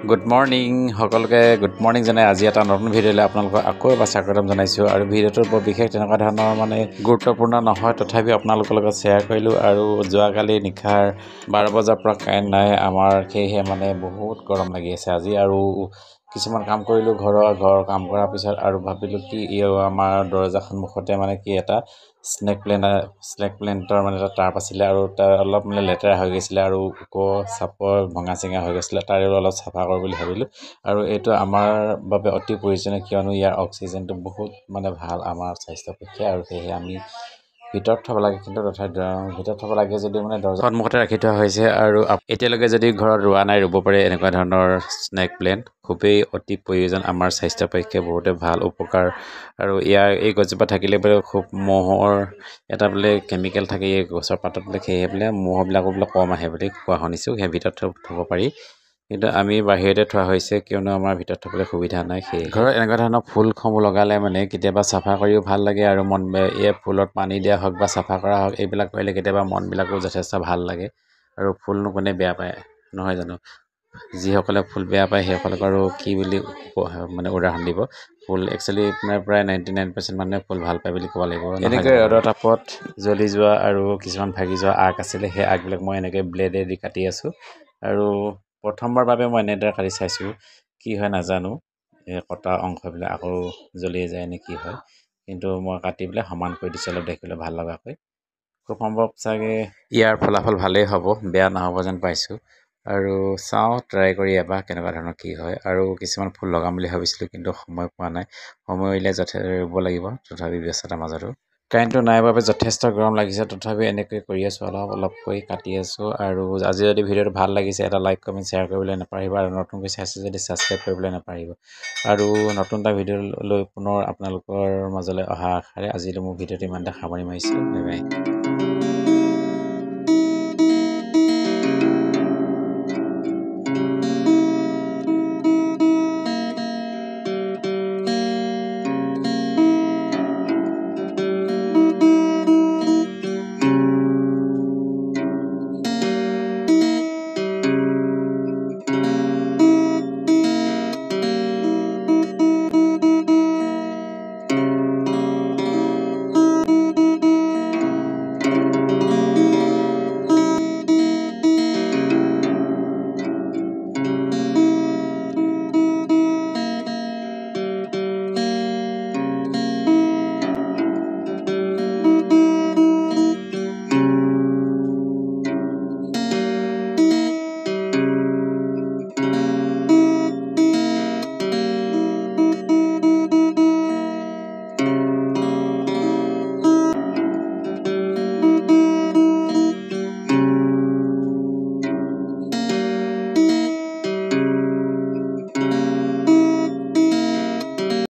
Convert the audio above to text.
good morning সকলোকে good morning জনাই আজি এটা নতুন ভিডিঅ'লৈ আপোনালোকক আকৌ এবাৰ স্বাগতম জনাইছোঁ আৰু ভিডিঅ'টোৰ বৰ বিশেষ তেনেকুৱা ধৰণৰ মানে গুৰুত্বপূৰ্ণ নহয় তথাপিও আপোনালোকৰ লগত শ্বেয়াৰ কৰিলোঁ আৰু যোৱাকালি নিশাৰ 12 বজাৰ পৰা কাৰেণ্ট নাই আমাৰ সেয়েহে মানে বহুত গৰম লাগি আছে আজি আৰু কিছুমান কাম কৰিলোঁ ঘৰৰ কাম কৰাৰ পিছত আৰু ভাবিলোঁ কি আমাৰ দৰজা সন্মুখতে মানে কি এটা স্নেক প্লেণ্টৰ মানে এটা টাব আছিলে আৰু তাৰ অলপ মানে লেতেৰা হৈ গৈছিলে আৰু চাপৰ ভঙা চিঙা হৈ গৈছিলে তাৰে অলপ চাফা কৰোঁ বুলি ভাবিলোঁ আৰু এইটো আমাৰ বাবে অতি প্ৰয়োজনীয় কিয়নো ইয়াৰ অক্সিজেনটো বহুত মানে ভাল আমাৰ স্বাস্থ্যৰ পক্ষে আৰু সেয়েহে আমি ভিতৰত থ'ব লাগে কিন্তু তথাপিও ভিতৰত থ'ব লাগে যদিও মানে দৰ্জাৰ সন্মুখতে ৰাখি থোৱা হৈছে আৰু এতিয়ালৈকে যদি ঘৰত ৰোৱা নাই ৰুব পাৰে এনেকুৱা ধৰণৰ স্নেক প্লেণ্ট খুবেই অতি প্ৰয়োজন আমাৰ স্বাস্থ্যৰ পক্ষে বহুতে ভাল উপকাৰ আৰু এই গছজোপা থাকিলে বোলে খুব মহৰ এটা বোলে কেমিকেল থাকে এই গছৰ পাতত বোলে সেয়েহে বোলে মহবিলাকো বোলে কম আহে বুলি কোৱা শুনিছোঁ সেই ভিতৰত থ'ব পাৰি কিন্তু আমি বাহিৰতে থোৱা হৈছে কিয়নো আমাৰ ভিতৰত থ'বলৈ সুবিধা নাই সেই ঘৰত এনেকুৱা ধৰণৰ ফুলসমূহ লগালে মানে কেতিয়াবা চাফা কৰিও ভাল লাগে আৰু এই ফুলত পানী দিয়া হওক বা চাফা কৰা হওক এইবিলাক কৰিলে কেতিয়াবা মনবিলাকো যথেষ্ট ভাল লাগে আৰু ফুলনো কোনে বেয়া পায় নহয় জানো যিসকলে ফুল বেয়া পায় সেইসকলক আৰু কি বুলি মানে উদাহৰণ দিব ফুল একচুৱেলি প্ৰায় 99% মানুহে ফুল ভাল পায় বুলি ক'ব লাগিব এনেকৈ ৰ'দৰ তাপত জ্বলি যোৱা আৰু কিছুমান ভাগি যোৱা আগ আছিলে সেই আগবিলাক মই এনেকৈ ব্লেডেদি কাটি আছোঁ আৰু প্ৰথমবাৰ বাবে মই এনেদৰে কাটি চাইছোঁ কি হয় নাজানো এই কটা অংশবিলাক আকৌ জ্বলি যায় নে কি হয় কিন্তু মই কাটি পেলাই সমান কৰি দিছোঁ অলপ দেখিবলৈ ভাল লগাকৈ খুব সম্ভৱ চাগে ইয়াৰ ফলাফল ভালেই হ'ব বেয়া নহ'ব যেন পাইছোঁ আৰু চাওঁ ট্ৰাই কৰি এবাৰ কেনেকুৱা ধৰণৰ কি হয় আৰু কিছুমান ফুল লগাম বুলি ভাবিছিলোঁ কিন্তু সময় পোৱা নাই সময় উলিয়াই ৰুব লাগিব তথাপি ব্যস্ততাৰ মাজতো কাৰেণ্টটো নাই বাবে যথেষ্ট গৰম লাগিছে তথাপি এনেকৈ কৰি আছোঁ অলপকৈ কাটি আছোঁ আৰু আজি যদি ভিডিঅ'টো ভাল লাগিছে এটা লাইক কমেণ্ট শ্বেয়াৰ কৰিবলৈ নাপাহৰিব আৰু নতুনকৈ চাইছে যদি ছাবস্ক্ৰাইব কৰিবলৈ নাপাহৰিব আৰু নতুন এটা ভিডিঅ' লৈ পুনৰ আপোনালোকৰ মাজলৈ অহা আশাৰে আজিলৈ মোৰ ভিডিঅ'টো ইমানতে সামৰি মাৰিছোঁ বাই বাই